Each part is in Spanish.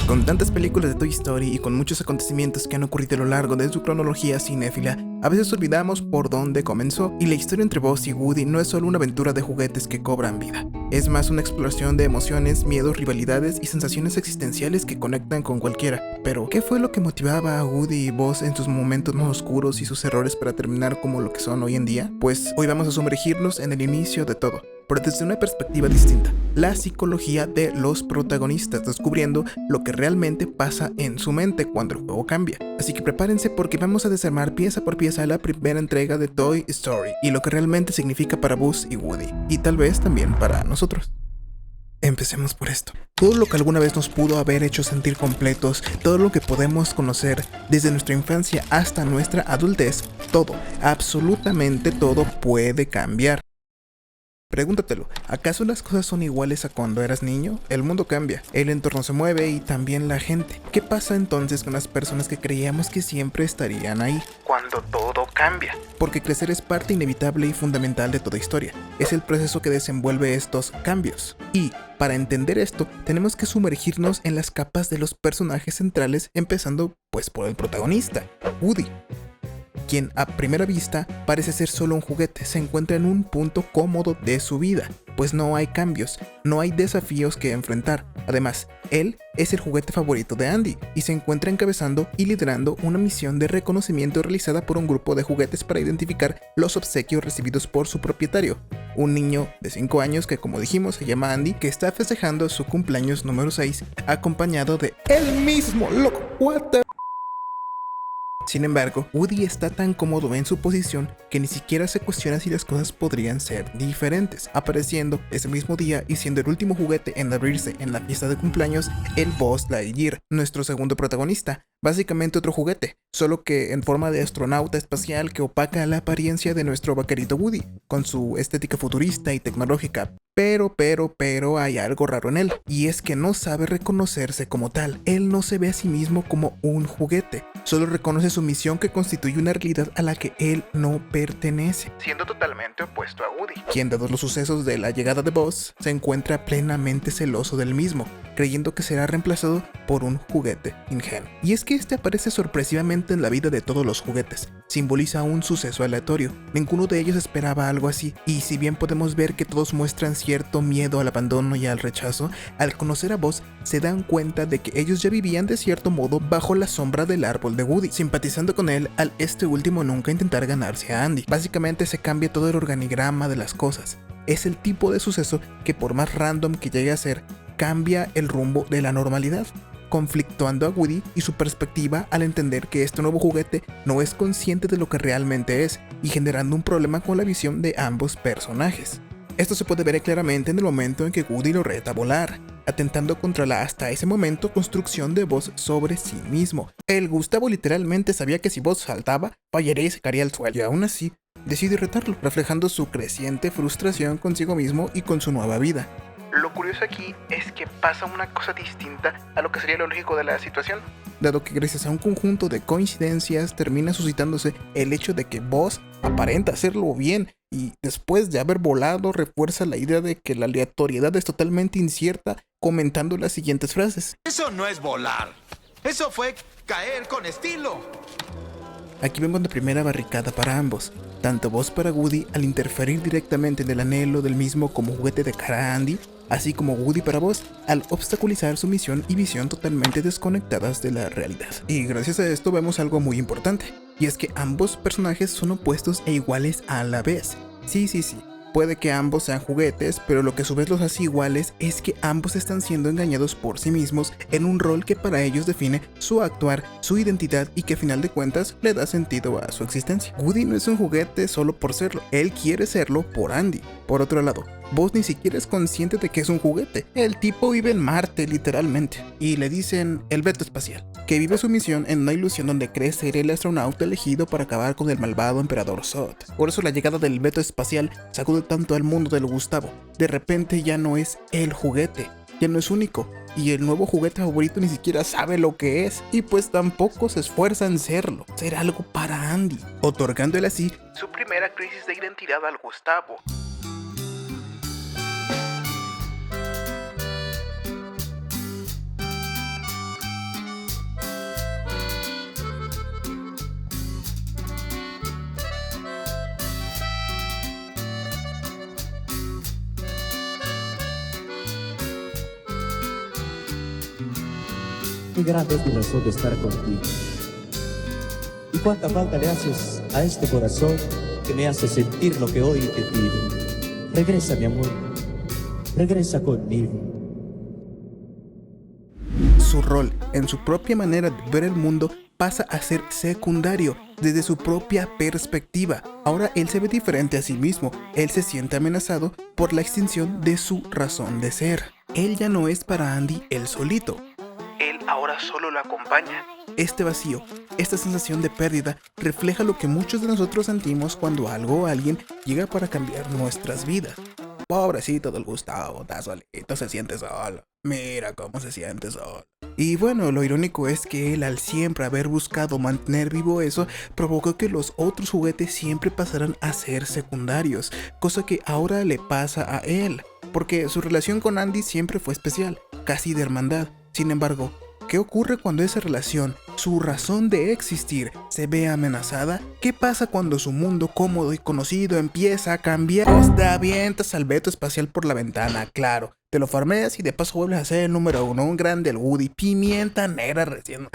Con tantas películas de Toy Story y con muchos acontecimientos que han ocurrido a lo largo de su cronología cinéfila, a veces olvidamos por dónde comenzó, y la historia entre Buzz y Woody no es solo una aventura de juguetes que cobran vida. Es más una exploración de emociones, miedos, rivalidades y sensaciones existenciales que conectan con cualquiera. Pero, ¿qué fue lo que motivaba a Woody y Buzz en sus momentos más oscuros y sus errores para terminar como lo que son hoy en día? Pues hoy vamos a sumergirnos en el inicio de todo, pero desde una perspectiva distinta, la psicología de los protagonistas, descubriendo lo que realmente pasa en su mente cuando el juego cambia. Así que prepárense porque vamos a desarmar pieza por pieza la primera entrega de Toy Story y lo que realmente significa para Buzz y Woody, y tal vez también para nosotros. Empecemos por esto. Todo lo que alguna vez nos pudo haber hecho sentir completos, todo lo que podemos conocer desde nuestra infancia hasta nuestra adultez, todo, absolutamente todo puede cambiar. Pregúntatelo, ¿acaso las cosas son iguales a cuando eras niño? El mundo cambia, el entorno se mueve y también la gente. ¿Qué pasa entonces con las personas que creíamos que siempre estarían ahí? Cuando todo cambia. Porque crecer es parte inevitable y fundamental de toda historia. Es el proceso que desenvuelve estos cambios. Y, para entender esto, tenemos que sumergirnos en las capas de los personajes centrales, empezando pues por el protagonista, Woody, quien a primera vista parece ser solo un juguete. Se encuentra en un punto cómodo de su vida, pues no hay cambios, no hay desafíos que enfrentar. Además, él es el juguete favorito de Andy y se encuentra encabezando y liderando una misión de reconocimiento realizada por un grupo de juguetes para identificar los obsequios recibidos por su propietario, un niño de 5 años que, como dijimos, se llama Andy, que está festejando su cumpleaños número 6 acompañado de él mismo, loco. What the... Sin embargo, Woody está tan cómodo en su posición que ni siquiera se cuestiona si las cosas podrían ser diferentes, apareciendo ese mismo día y siendo el último juguete en abrirse en la fiesta de cumpleaños el Buzz Lightyear, nuestro segundo protagonista. Básicamente otro juguete, solo que en forma de astronauta espacial que opaca la apariencia de nuestro vaquerito Woody, con su estética futurista y tecnológica. Pero hay algo raro en él, y es que no sabe reconocerse como tal. Él no se ve a sí mismo como un juguete, solo reconoce su misión que constituye una realidad a la que él no pertenece, siendo totalmente opuesto a Woody, quien, dados los sucesos de la llegada de Buzz, se encuentra plenamente celoso del mismo, creyendo que será reemplazado por un juguete ingenuo. Y es que este aparece sorpresivamente en la vida de todos los juguetes, simboliza un suceso aleatorio, ninguno de ellos esperaba algo así, y si bien podemos ver que todos muestran cierto miedo al abandono y al rechazo, al conocer a Buzz se dan cuenta de que ellos ya vivían de cierto modo bajo la sombra del árbol de Woody, simpatizando con él al este último nunca intentar ganarse a Andy. Básicamente se cambia todo el organigrama de las cosas. Es el tipo de suceso que, por más random que llegue a ser, cambia el rumbo de la normalidad, conflictuando a Woody y su perspectiva al entender que este nuevo juguete no es consciente de lo que realmente es, y generando un problema con la visión de ambos personajes. Esto se puede ver claramente en el momento en que Woody lo reta a volar, atentando contra la hasta ese momento construcción de Buzz sobre sí mismo. El Gustavo literalmente sabía que si Buzz saltaba, fallaría y se caería al suelo, y aún así decide retarlo, reflejando su creciente frustración consigo mismo y con su nueva vida. Lo curioso aquí es que pasa una cosa distinta a lo que sería lo lógico de la situación, dado que gracias a un conjunto de coincidencias termina suscitándose el hecho de que Buzz aparenta hacerlo bien, y después de haber volado refuerza la idea de que la aleatoriedad es totalmente incierta, comentando las siguientes frases: Eso no es volar, eso fue caer con estilo. Aquí vemos la primera barricada para ambos, tanto Buzz para Woody al interferir directamente en el anhelo del mismo como juguete de cara a Andy, así como Woody para Buzz al obstaculizar su misión y visión totalmente desconectadas de la realidad. Y gracias a esto vemos algo muy importante, y es que ambos personajes son opuestos e iguales a la vez. Sí, puede que ambos sean juguetes, pero lo que a su vez los hace iguales es que ambos están siendo engañados por sí mismos en un rol que para ellos define su actuar, su identidad y que a final de cuentas le da sentido a su existencia. Woody no es un juguete solo por serlo, él quiere serlo por Andy. Por otro lado, Buzz ni siquiera es consciente de que es un juguete. El tipo vive en Marte, literalmente. Y le dicen el Beto Espacial, que vive su misión en una ilusión donde cree ser el astronauta elegido para acabar con el malvado emperador Zod. Por eso la llegada del Beto Espacial sacude tanto al mundo del Gustavo. De repente ya no es el juguete, ya no es único. Y el nuevo juguete favorito ni siquiera sabe lo que es, y pues tampoco se esfuerza en serlo, ser algo para Andy, otorgándole así su primera crisis de identidad al Gustavo. qué grande es mi razón de estar contigo. Y cuánta falta le haces a este corazón que me hace sentir lo que hoy te pido. Regresa, mi amor, regresa conmigo. Su rol en su propia manera de ver el mundo pasa a ser secundario desde su propia perspectiva. Ahora él se ve diferente a sí mismo, él se siente amenazado por la extinción de su razón de ser. Él ya no es para Andy el solito, él ahora solo lo acompaña. Este vacío, esta sensación de pérdida, refleja lo que muchos de nosotros sentimos cuando algo o alguien llega para cambiar nuestras vidas. Pobrecito del Gustavo, está solito, se siente solo. Mira cómo se siente solo. Y bueno, lo irónico es que él, al siempre haber buscado mantener vivo eso, provocó que los otros juguetes siempre pasaran a ser secundarios, cosa que ahora le pasa a él, porque su relación con Andy siempre fue especial, casi de hermandad. Sin embargo, ¿qué ocurre cuando esa relación, su razón de existir, se ve amenazada? ¿Qué pasa cuando su mundo cómodo y conocido empieza a cambiar? Pues te avientas al veto espacial por la ventana, claro. Te lo farmeas y de paso vuelves a ser el número uno, un grande el Woody, pimienta negra recién.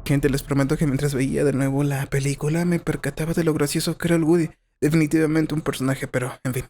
Gente, les prometo que mientras veía de nuevo la película me percataba de lo gracioso que era el Woody. Definitivamente un personaje, pero en fin.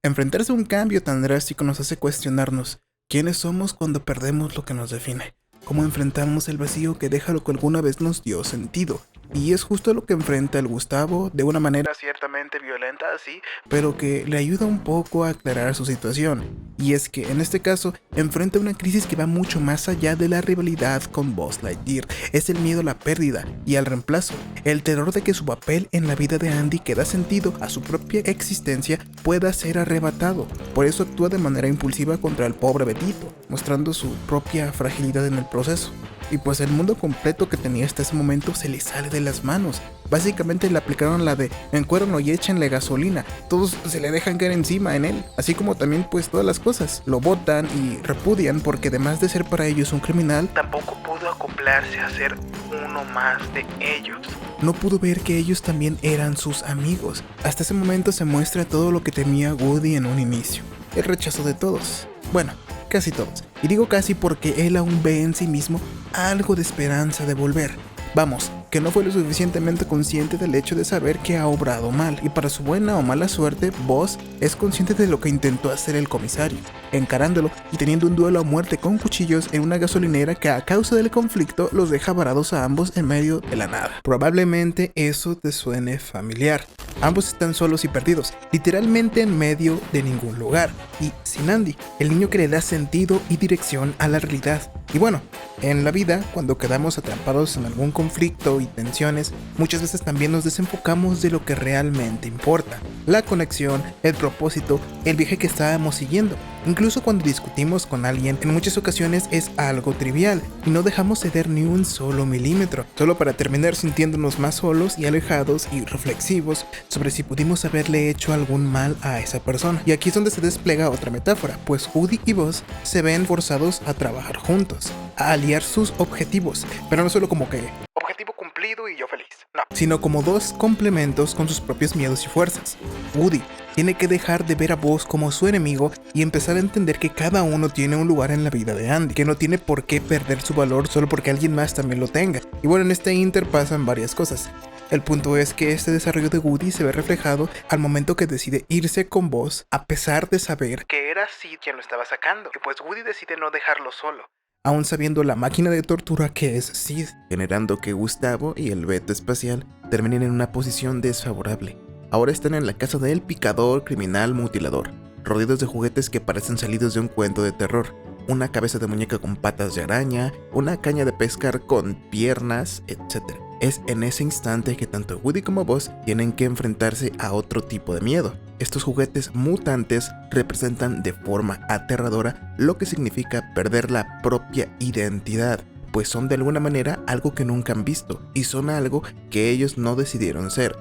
Enfrentarse a un cambio tan drástico nos hace cuestionarnos quiénes somos cuando perdemos lo que nos define. Cómo enfrentamos el vacío que deja lo que alguna vez nos dio sentido. Y es justo lo que enfrenta el Gustavo, de una manera ciertamente violenta, sí, pero que le ayuda un poco a aclarar su situación. Y es que en este caso enfrenta una crisis que va mucho más allá de la rivalidad con Buzz Lightyear. Es el miedo a la pérdida y al reemplazo, el terror de que su papel en la vida de Andy, que da sentido a su propia existencia, pueda ser arrebatado. Por eso actúa de manera impulsiva contra el pobre Betito, mostrando su propia fragilidad en el proceso. Y pues el mundo completo que tenía hasta ese momento se le sale de las manos. Básicamente le aplicaron la de encuérdalo y échenle gasolina. Todos se le dejan caer encima en él, así como también pues todas las cosas. Lo botan y repudian porque además de ser para ellos un criminal, tampoco pudo acoplarse a ser uno más de ellos. No pudo ver que ellos también eran sus amigos. Hasta ese momento se muestra todo lo que temía Woody en un inicio. El rechazo de todos. Bueno, casi todos. Y digo casi porque él aún ve en sí mismo algo de esperanza de volver. Vamos, que no fue lo suficientemente consciente del hecho de saber que ha obrado mal, y para su buena o mala suerte, Buzz es consciente de lo que intentó hacer el comisario, encarándolo y teniendo un duelo a muerte con cuchillos en una gasolinera que a causa del conflicto los deja varados a ambos en medio de la nada. Probablemente eso te suene familiar. Ambos están solos y perdidos, literalmente en medio de ningún lugar, y sin Andy, el niño que le da sentido y dirección a la realidad. Y bueno, en la vida, cuando quedamos atrapados en algún conflicto y tensiones, muchas veces también nos desenfocamos de lo que realmente importa. La conexión, el propósito, el viaje que estábamos siguiendo. Incluso cuando discutimos con alguien, en muchas ocasiones es algo trivial y no dejamos ceder ni un solo milímetro, solo para terminar sintiéndonos más solos y alejados y reflexivos sobre si pudimos haberle hecho algún mal a esa persona. Y aquí es donde se despliega otra metáfora, pues Woody y Buzz se ven forzados a trabajar juntos, a aliar sus objetivos, pero no solo como que objetivo cumplido y yo feliz, no, sino como dos complementos con sus propios miedos y fuerzas. Woody tiene que dejar de ver a Buzz como su enemigo y empezar a entender que cada uno tiene un lugar en la vida de Andy, que no tiene por qué perder su valor solo porque alguien más también lo tenga. Y bueno, en este inter pasan varias cosas. El punto es que este desarrollo de Woody se ve reflejado al momento que decide irse con Buzz, a pesar de saber que era Sid quien lo estaba sacando, y pues Woody decide no dejarlo solo, aún sabiendo la máquina de tortura que es Sid, generando que Gustavo y el veto espacial terminen en una posición desfavorable. Ahora están en la casa del picador criminal mutilador, rodeados de juguetes que parecen salidos de un cuento de terror, una cabeza de muñeca con patas de araña, una caña de pescar con piernas, etc. Es en ese instante que tanto Woody como Buzz tienen que enfrentarse a otro tipo de miedo. Estos juguetes mutantes representan de forma aterradora lo que significa perder la propia identidad, pues son de alguna manera algo que nunca han visto, y son algo que ellos no decidieron ser.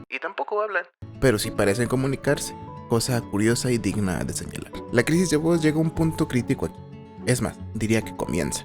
Y tampoco hablan, pero sí parecen comunicarse, cosa curiosa y digna de señalar. La crisis de Buzz llega a un punto crítico aquí, es más, diría que comienza.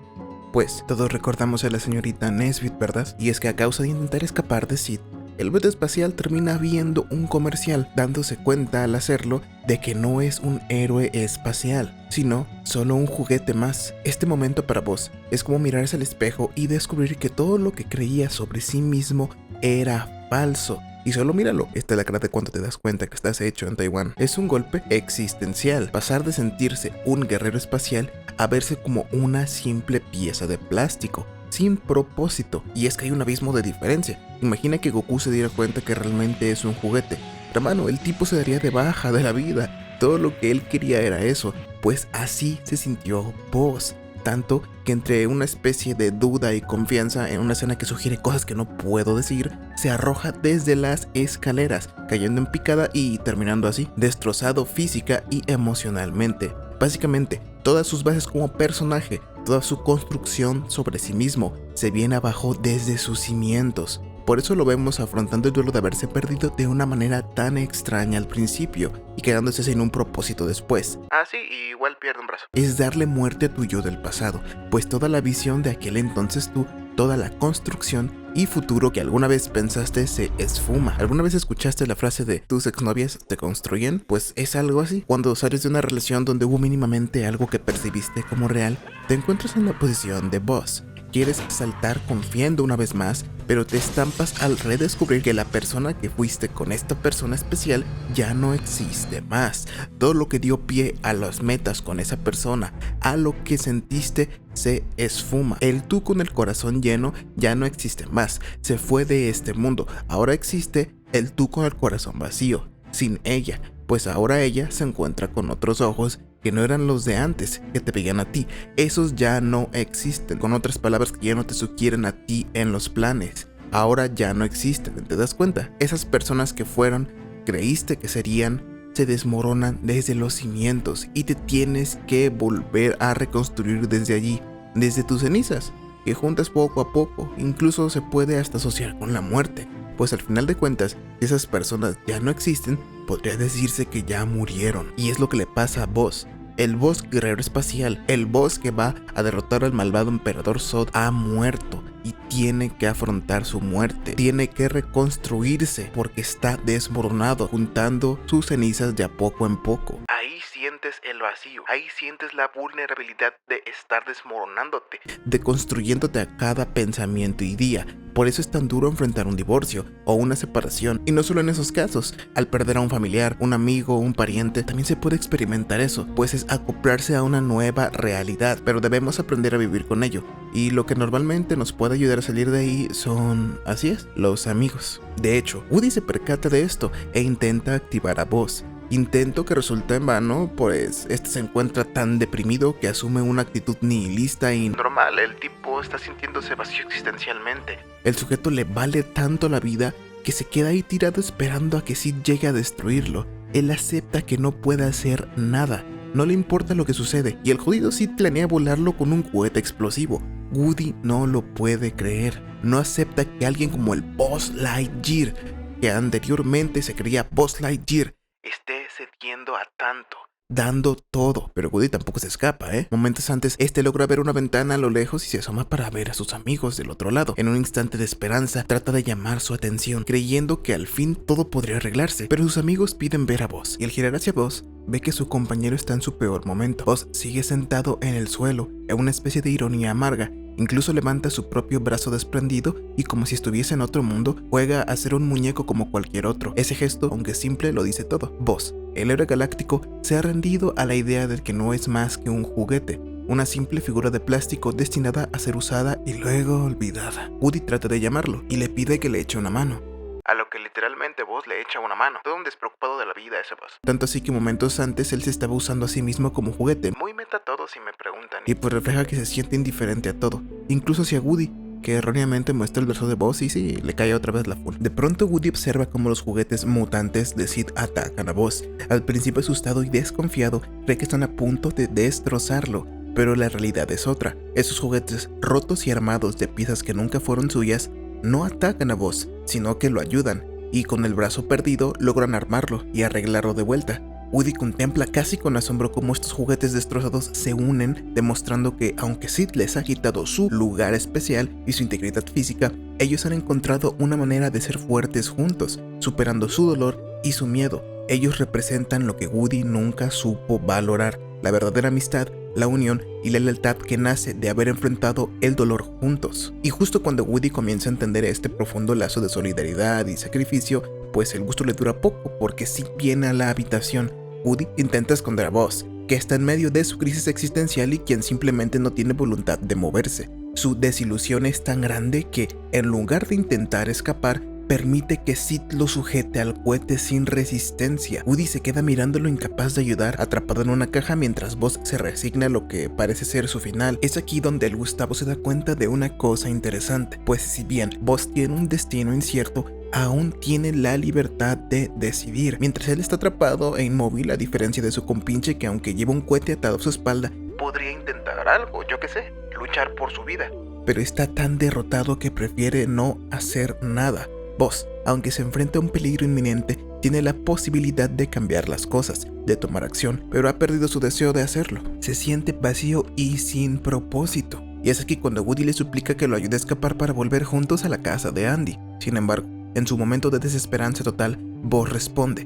Pues todos recordamos a la señorita Nesbit, ¿verdad? Y es que a causa de intentar escapar de Sid, el beta espacial termina viendo un comercial, dándose cuenta al hacerlo de que no es un héroe espacial, sino solo un juguete más. Este momento para Buzz es como mirarse al espejo y descubrir que todo lo que creía sobre sí mismo era falso. Y solo míralo, esta es la cara de cuando te das cuenta que estás hecho en Taiwán. Es un golpe existencial, pasar de sentirse un guerrero espacial a verse como una simple pieza de plástico, sin propósito. Y es que hay un abismo de diferencia. Imagina que Goku se diera cuenta que realmente es un juguete. Hermano, el tipo se daría de baja de la vida. Todo lo que él quería era eso, pues así se sintió Buzz. Tanto que entre una especie de duda y confianza en una escena que sugiere cosas que no puedo decir, se arroja desde las escaleras, cayendo en picada y terminando así, destrozado física y emocionalmente. Básicamente, todas sus bases como personaje, toda su construcción sobre sí mismo, se viene abajo desde sus cimientos. Por eso lo vemos afrontando el duelo de haberse perdido de una manera tan extraña al principio y quedándose sin un propósito después. Así, igual pierde un brazo. Es darle muerte a tu yo del pasado, pues toda la visión de aquel entonces tú, toda la construcción y futuro que alguna vez pensaste se esfuma. ¿Alguna vez escuchaste la frase de tus exnovias te construyen? Pues es algo así. Cuando sales de una relación donde hubo mínimamente algo que percibiste como real, te encuentras en la posición de Buzz. Quieres saltar confiando una vez más, pero te estampas al redescubrir que la persona que fuiste con esta persona especial ya no existe más. Todo lo que dio pie a las metas con esa persona, a lo que sentiste, se esfuma. El tú con el corazón lleno ya no existe más, se fue de este mundo. Ahora existe el tú con el corazón vacío, sin ella, pues ahora ella se encuentra con otros ojos que no eran los de antes, que te veían a ti. Esos ya no existen. Con otras palabras, que ya no te sugieren a ti en los planes. Ahora ya no existen, ¿te das cuenta? Esas personas que fueron, creíste que serían, se desmoronan desde los cimientos y te tienes que volver a reconstruir desde allí, desde tus cenizas, que juntas poco a poco. Incluso se puede hasta asociar con la muerte, pues al final de cuentas, si esas personas ya no existen, podría decirse que ya murieron. Y es lo que le pasa a Buzz. El Buzz guerrero espacial, el Buzz que va a derrotar al malvado emperador Zod, ha muerto y tiene que afrontar su muerte. Tiene que reconstruirse porque está desmoronado, juntando sus cenizas de a poco en poco. Ahí sientes el vacío, ahí sientes la vulnerabilidad de estar desmoronándote, deconstruyéndote a cada pensamiento y día. Por eso es tan duro enfrentar un divorcio o una separación. Y no solo en esos casos, al perder a un familiar, un amigo, un pariente, también se puede experimentar eso, pues es acoplarse a una nueva realidad, pero debemos aprender a vivir con ello. Y lo que normalmente nos puede ayudar a salir de ahí son, así es, los amigos. De hecho, Woody se percata de esto e intenta activar a Buzz. Intento que resulta en vano, pues este se encuentra tan deprimido que asume una actitud nihilista y normal. El tipo está sintiéndose vacío existencialmente. El sujeto le vale tanto la vida que se queda ahí tirado esperando a que Sid llegue a destruirlo. Él acepta que no puede hacer nada, no le importa lo que sucede, y el jodido Sid planea volarlo con un cohete explosivo. Woody no lo puede creer, no acepta que alguien como el Buzz Lightyear, que anteriormente se creía Buzz Lightyear, esté cediendo a tanto, dando todo. Pero Woody tampoco se escapa, Momentos antes, logra ver una ventana a lo lejos y se asoma para ver a sus amigos del otro lado. En un instante de esperanza, trata de llamar su atención, creyendo que al fin todo podría arreglarse, pero sus amigos piden ver a Buzz, y al girar hacia Buzz, ve que su compañero está en su peor momento. Buzz sigue sentado en el suelo, en una especie de ironía amarga. Incluso levanta su propio brazo desprendido y, como si estuviese en otro mundo, juega a ser un muñeco como cualquier otro. Ese gesto, aunque simple, lo dice todo. Buzz, el héroe galáctico, se ha rendido a la idea de que no es más que un juguete, una simple figura de plástico destinada a ser usada y luego olvidada. Woody trata de llamarlo y le pide que le eche una mano. A lo que literalmente Buzz le echa una mano. Todo un despreocupado de la vida ese Buzz. Tanto así que momentos antes él se estaba usando a sí mismo como juguete. Muy meta todo si me preguntan. Y pues refleja que se siente indiferente a todo, incluso hacia Woody, que erróneamente muestra el verso de Buzz y sí, le cae otra vez la full. De pronto Woody observa cómo los juguetes mutantes de Sid atacan a Buzz. Al principio asustado y desconfiado, cree que están a punto de destrozarlo, pero la realidad es otra. Esos juguetes rotos y armados de piezas que nunca fueron suyas no atacan a Buzz, sino que lo ayudan, y con el brazo perdido logran armarlo y arreglarlo de vuelta. Woody contempla casi con asombro cómo estos juguetes destrozados se unen, demostrando que aunque Sid les ha quitado su lugar especial y su integridad física, ellos han encontrado una manera de ser fuertes juntos, superando su dolor y su miedo. Ellos representan lo que Woody nunca supo valorar, la verdadera amistad, la unión y la lealtad que nace de haber enfrentado el dolor juntos. Y justo cuando Woody comienza a entender este profundo lazo de solidaridad y sacrificio, pues el gusto le dura poco porque Sid viene a la habitación. Woody intenta esconder a Buzz, que está en medio de su crisis existencial y quien simplemente no tiene voluntad de moverse. Su desilusión es tan grande que, en lugar de intentar escapar, permite que Sid lo sujete al cohete sin resistencia. Woody se queda mirándolo incapaz de ayudar, atrapado en una caja mientras Buzz se resigna a lo que parece ser su final. Es aquí donde el Gustavo se da cuenta de una cosa interesante, pues si bien Buzz tiene un destino incierto, aún tiene la libertad de decidir, mientras él está atrapado e inmóvil, a diferencia de su compinche que aunque lleva un cohete atado a su espalda, podría intentar algo, yo qué sé, luchar por su vida. Pero está tan derrotado que prefiere no hacer nada. Buzz, aunque se enfrenta a un peligro inminente, tiene la posibilidad de cambiar las cosas, de tomar acción, pero ha perdido su deseo de hacerlo. Se siente vacío y sin propósito. Y es aquí cuando Woody le suplica que lo ayude a escapar para volver juntos a la casa de Andy. Sin embargo, en su momento de desesperanza total, Buzz responde: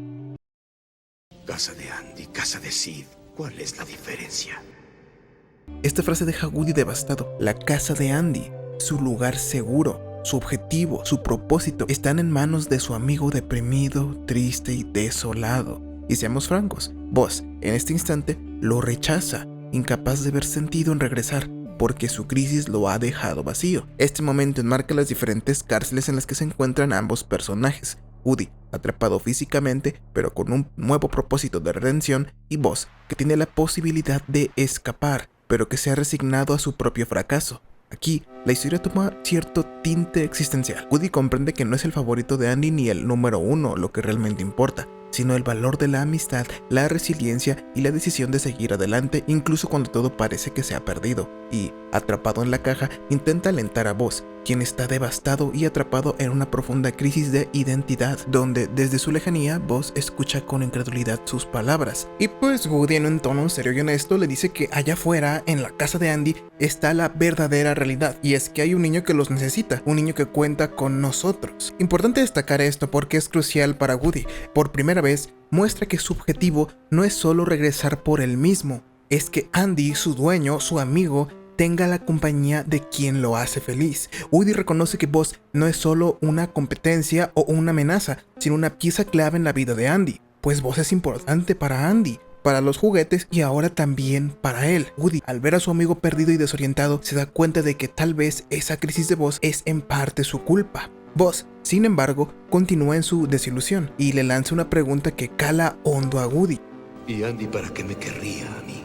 Casa de Andy, casa de Sid, ¿cuál es la diferencia? Esta frase deja a Woody devastado. La casa de Andy, su lugar seguro, su objetivo, su propósito, están en manos de su amigo deprimido, triste y desolado. Y seamos francos, Buzz, en este instante, lo rechaza, incapaz de ver sentido en regresar, porque su crisis lo ha dejado vacío. Este momento enmarca las diferentes cárceles en las que se encuentran ambos personajes. Woody, atrapado físicamente, pero con un nuevo propósito de redención, y Buzz, que tiene la posibilidad de escapar, pero que se ha resignado a su propio fracaso. Aquí, la historia toma cierto tinte existencial. Woody comprende que no es el favorito de Andy ni el número uno lo que realmente importa, sino el valor de la amistad, la resiliencia y la decisión de seguir adelante incluso cuando todo parece que se ha perdido. Y, atrapado en la caja, intenta alentar a Buzz, quien está devastado y atrapado en una profunda crisis de identidad, donde desde su lejanía Buzz escucha con incredulidad sus palabras. Y pues Woody, en un tono serio y honesto, le dice que allá afuera, en la casa de Andy, está la verdadera realidad, y es que hay un niño que los necesita, un niño que cuenta con nosotros. Importante destacar esto porque es crucial para Woody. Por primera vez, muestra que su objetivo no es solo regresar por él mismo, es que Andy, su dueño, su amigo, tenga la compañía de quien lo hace feliz. Woody reconoce que Buzz no es solo una competencia o una amenaza, sino una pieza clave en la vida de Andy, pues Buzz es importante para Andy, para los juguetes y ahora también para él. Woody, al ver a su amigo perdido y desorientado, se da cuenta de que tal vez esa crisis de Buzz es en parte su culpa. Buzz, sin embargo, continúa en su desilusión y le lanza una pregunta que cala hondo a Woody. ¿Y Andy para qué me querría a mí?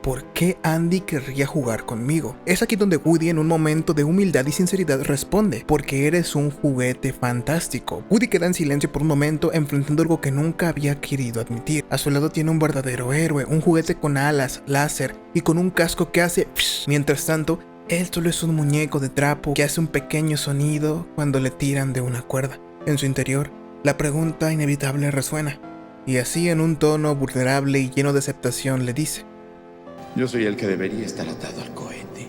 ¿Por qué Andy querría jugar conmigo? Es aquí donde Woody, en un momento de humildad y sinceridad, responde: porque eres un juguete fantástico. Woody queda en silencio por un momento, enfrentando algo que nunca había querido admitir. A su lado tiene un verdadero héroe, un juguete con alas, láser y con un casco que hace psh. Mientras tanto, él solo es un muñeco de trapo que hace un pequeño sonido cuando le tiran de una cuerda. En su interior, la pregunta inevitable resuena, y así, en un tono vulnerable y lleno de aceptación, le dice: yo soy el que debería estar atado al cohete.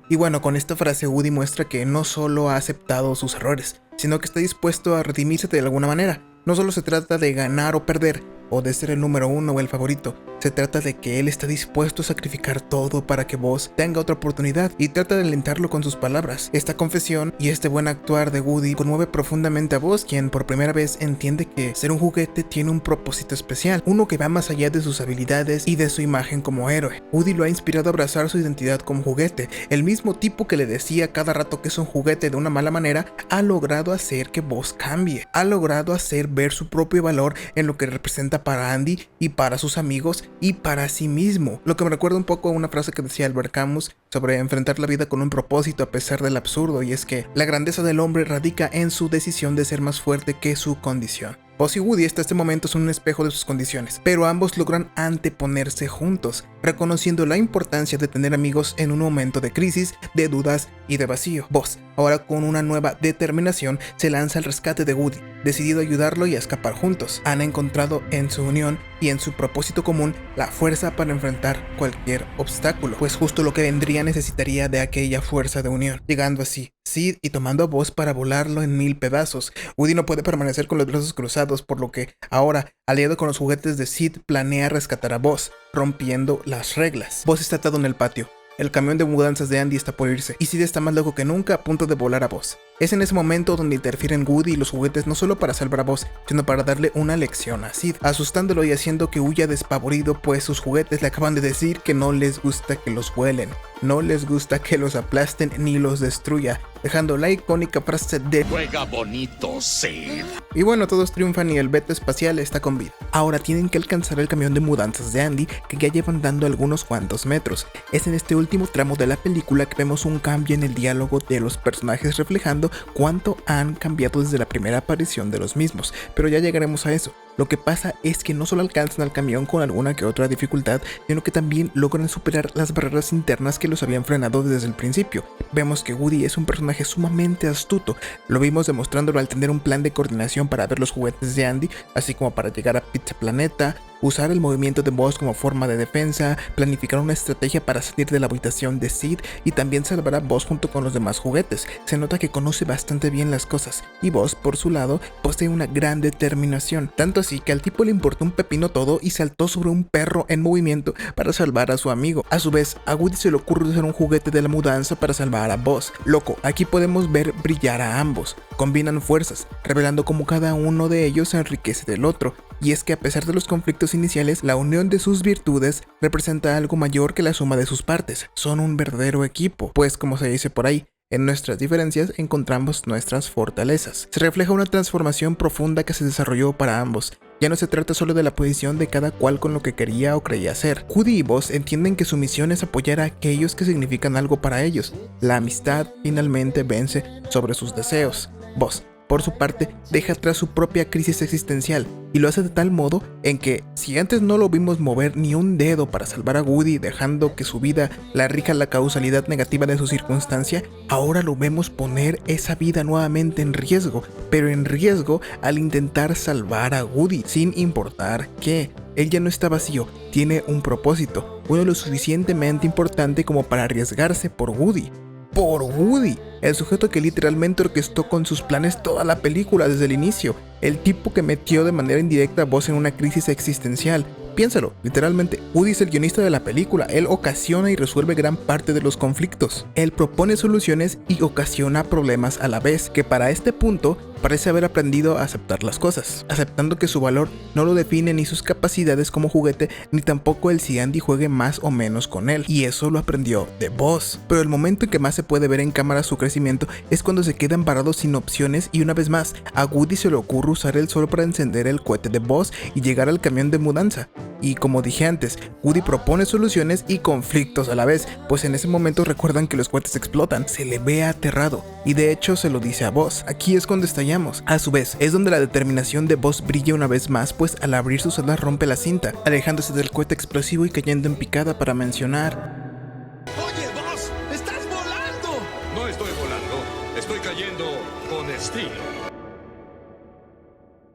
Y bueno, con esta frase Woody muestra que no solo ha aceptado sus errores, sino que está dispuesto a redimirse de alguna manera. No solo se trata de ganar o perder, o de ser el número uno o el favorito. Se trata de que él está dispuesto a sacrificar todo para que Buzz tenga otra oportunidad, y trata de alentarlo con sus palabras. Esta confesión y este buen actuar de Woody conmueve profundamente a Buzz, quien por primera vez entiende que ser un juguete tiene un propósito especial, uno que va más allá de sus habilidades y de su imagen como héroe. Woody lo ha inspirado a abrazar su identidad como juguete. El mismo tipo que le decía cada rato que es un juguete de una mala manera, ha logrado hacer que Buzz cambie. Ha logrado hacer ver su propio valor en lo que representa para Andy y para sus amigos y para sí mismo. Lo que me recuerda un poco a una frase que decía Albert Camus sobre enfrentar la vida con un propósito a pesar del absurdo, y es que la grandeza del hombre radica en su decisión de ser más fuerte que su condición. Buzz y Woody hasta este momento son un espejo de sus condiciones, pero ambos logran anteponerse juntos, reconociendo la importancia de tener amigos en un momento de crisis, de dudas y de vacío. Buzz, ahora con una nueva determinación, se lanza al rescate de Woody, decidido a ayudarlo y a escapar juntos. Han encontrado en su unión y en su propósito común la fuerza para enfrentar cualquier obstáculo, pues justo lo que vendría necesitaría de aquella fuerza de unión, llegando así Sid y tomando a Buzz para volarlo en 1000 pedazos. Woody no puede permanecer con los brazos cruzados, por lo que ahora, aliado con los juguetes de Sid, planea rescatar a Buzz, rompiendo las reglas. Buzz está atado en el patio. El camión de mudanzas de Andy está por irse, y Sid está más loco que nunca, a punto de volar a Buzz. Es en ese momento donde interfieren Woody y los juguetes, no solo para salvar a Buzz, sino para darle una lección a Sid, asustándolo y haciendo que huya despavorido, pues sus juguetes le acaban de decir que no les gusta que los vuelen, no les gusta que los aplasten ni los destruya, dejando la icónica frase de Juega bonito, Sid. Y bueno, todos triunfan y el Beto espacial está con vida. Ahora tienen que alcanzar el camión de mudanzas de Andy, que ya llevan dando algunos cuantos metros. Es en este último tramo de la película que vemos un cambio en el diálogo de los personajes, reflejando cuánto han cambiado desde la primera aparición de los mismos, pero ya llegaremos a eso. Lo que pasa es que no solo alcanzan al camión con alguna que otra dificultad, sino que también logran superar las barreras internas que los habían frenado desde el principio. Vemos que Woody es un personaje sumamente astuto, lo vimos demostrándolo al tener un plan de coordinación para ver los juguetes de Andy, así como para llegar a Pizza Planeta, usar el movimiento de Buzz como forma de defensa, planificar una estrategia para salir de la habitación de Sid y también salvar a Buzz junto con los demás juguetes. Se nota que conoce bastante bien las cosas, y Buzz, por su lado, posee una gran determinación, tanto así que al tipo le importó un pepino todo y saltó sobre un perro en movimiento para salvar a su amigo. A su vez, a Woody se le ocurre usar un juguete de la mudanza para salvar a Buzz. Loco, aquí podemos ver brillar a ambos. Combinan fuerzas, revelando cómo cada uno de ellos se enriquece del otro. Y es que a pesar de los conflictos iniciales, la unión de sus virtudes representa algo mayor que la suma de sus partes. Son un verdadero equipo, pues como se dice por ahí, en nuestras diferencias encontramos nuestras fortalezas. Se refleja una transformación profunda que se desarrolló para ambos. Ya no se trata solo de la posición de cada cual con lo que quería o creía ser. Woody y Buzz entienden que su misión es apoyar a aquellos que significan algo para ellos. La amistad finalmente vence sobre sus deseos. Buzz, por su parte, deja atrás su propia crisis existencial y lo hace de tal modo en que, si antes no lo vimos mover ni un dedo para salvar a Woody dejando que su vida la rija la causalidad negativa de su circunstancia, ahora lo vemos poner esa vida nuevamente en riesgo, pero en riesgo al intentar salvar a Woody, sin importar qué. Él ya no está vacío, tiene un propósito, uno lo suficientemente importante como para arriesgarse por Woody. Por Woody, el sujeto que literalmente orquestó con sus planes toda la película desde el inicio, el tipo que metió de manera indirecta a Buzz en una crisis existencial. Piénsalo, literalmente, Woody es el guionista de la película, él ocasiona y resuelve gran parte de los conflictos. Él propone soluciones y ocasiona problemas a la vez, que para este punto parece haber aprendido a aceptar las cosas, aceptando que su valor no lo define ni sus capacidades como juguete, ni tampoco el si Andy juegue más o menos con él, y eso lo aprendió de Buzz. Pero el momento en que más se puede ver en cámara su crecimiento es cuando se quedan parados sin opciones y una vez más, a Woody se le ocurre usar el sol para encender el cohete de Buzz y llegar al camión de mudanza. Y como dije antes, Woody propone soluciones y conflictos a la vez, pues en ese momento recuerdan que los cohetes explotan, se le ve aterrado, y de hecho se lo dice a Buzz. Aquí es cuando estallamos. A su vez, es donde la determinación de Buzz brilla una vez más, pues al abrir sus alas rompe la cinta, alejándose del cohete explosivo y cayendo en picada para mencionar: Oye, Buzz, estás volando. No estoy volando, estoy cayendo con estilo.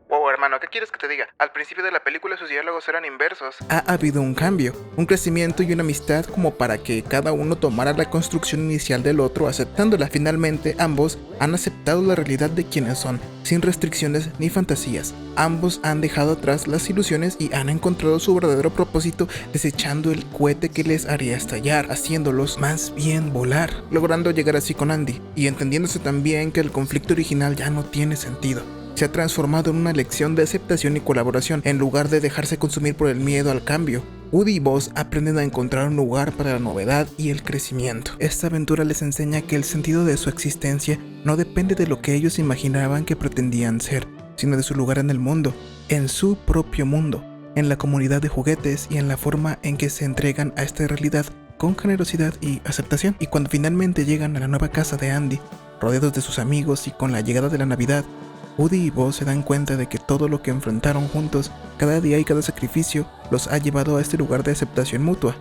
Wow, hermano, ¿qué quieres que te diga? Al principio de la película sus diálogos eran inversos. Ha habido un cambio, un crecimiento y una amistad como para que cada uno tomara la construcción inicial del otro, aceptándola. Finalmente, ambos han aceptado la realidad de quienes son, sin restricciones ni fantasías. Ambos han dejado atrás las ilusiones y han encontrado su verdadero propósito, desechando el cohete que les haría estallar, haciéndolos más bien volar, logrando llegar así con Andy, y entendiéndose también que el conflicto original ya no tiene sentido. Se ha transformado en una lección de aceptación y colaboración, en lugar de dejarse consumir por el miedo al cambio. Woody y Buzz aprenden a encontrar un lugar para la novedad y el crecimiento. Esta aventura les enseña que el sentido de su existencia no depende de lo que ellos imaginaban que pretendían ser, sino de su lugar en el mundo, en su propio mundo, en la comunidad de juguetes y en la forma en que se entregan a esta realidad con generosidad y aceptación. Y cuando finalmente llegan a la nueva casa de Andy, rodeados de sus amigos y con la llegada de la Navidad, Woody y Buzz se dan cuenta de que todo lo que enfrentaron juntos, cada día y cada sacrificio, los ha llevado a este lugar de aceptación mutua.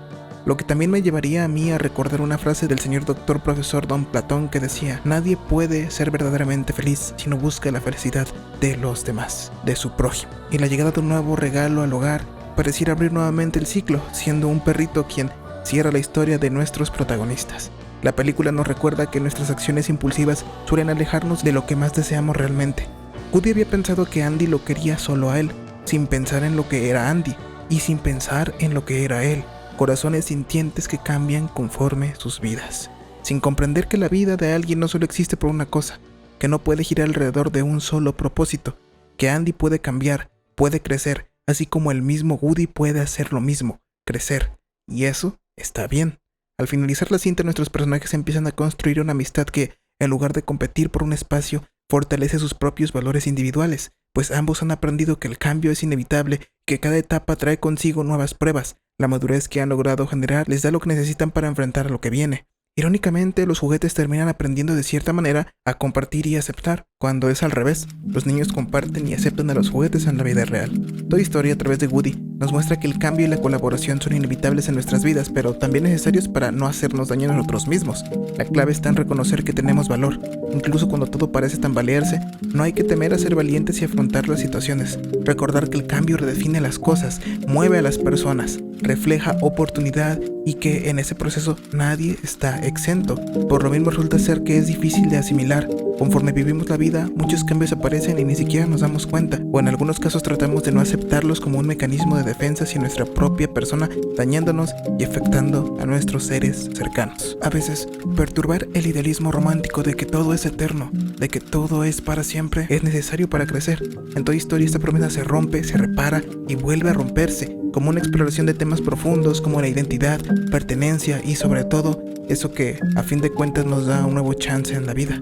Lo que también me llevaría a mí a recordar una frase del señor doctor profesor Don Platón que decía: nadie puede ser verdaderamente feliz si no busca la felicidad de los demás, de su prójimo. Y la llegada de un nuevo regalo al hogar pareciera abrir nuevamente el ciclo, siendo un perrito quien cierra la historia de nuestros protagonistas. La película nos recuerda que nuestras acciones impulsivas suelen alejarnos de lo que más deseamos realmente. Woody había pensado que Andy lo quería solo a él, sin pensar en lo que era Andy, y sin pensar en lo que era él. Corazones sintientes que cambian conforme sus vidas, sin comprender que la vida de alguien no solo existe por una cosa, que no puede girar alrededor de un solo propósito, que Andy puede cambiar, puede crecer, así como el mismo Woody puede hacer lo mismo, crecer, y eso está bien. Al finalizar la cinta, nuestros personajes empiezan a construir una amistad que, en lugar de competir por un espacio, fortalece sus propios valores individuales, pues ambos han aprendido que el cambio es inevitable, que cada etapa trae consigo nuevas pruebas. La madurez que han logrado generar les da lo que necesitan para enfrentar a lo que viene. Irónicamente, los juguetes terminan aprendiendo de cierta manera a compartir y aceptar, cuando es al revés. Los niños comparten y aceptan a los juguetes en la vida real. Toda historia a través de Woody nos muestra que el cambio y la colaboración son inevitables en nuestras vidas, pero también necesarios para no hacernos daño a nosotros mismos. La clave está en reconocer que tenemos valor. Incluso cuando todo parece tambalearse, no hay que temer a ser valientes y afrontar las situaciones. Recordar que el cambio redefine las cosas, mueve a las personas, refleja oportunidad y que en ese proceso nadie está exento. Por lo mismo resulta ser que es difícil de asimilar. Conforme vivimos la vida, muchos cambios aparecen y ni siquiera nos damos cuenta, o en algunos casos tratamos de no aceptarlos como un mecanismo de defensa hacia nuestra propia persona, dañándonos y afectando a nuestros seres cercanos. A veces, perturbar el idealismo romántico de que todo es eterno, de que todo es para siempre, es necesario para crecer. En toda historia esta promesa se rompe, se repara y vuelve a romperse, como una exploración de temas profundos como la identidad, pertenencia y sobre todo, eso que a fin de cuentas nos da un nuevo chance en la vida.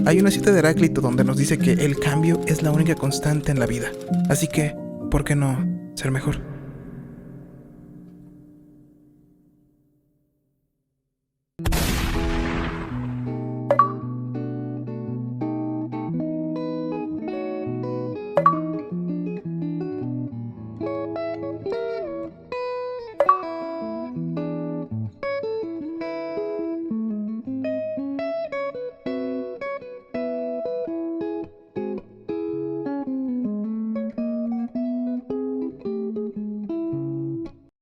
Hay una cita de Heráclito donde nos dice que el cambio es la única constante en la vida, así que, ¿por qué no ser mejor?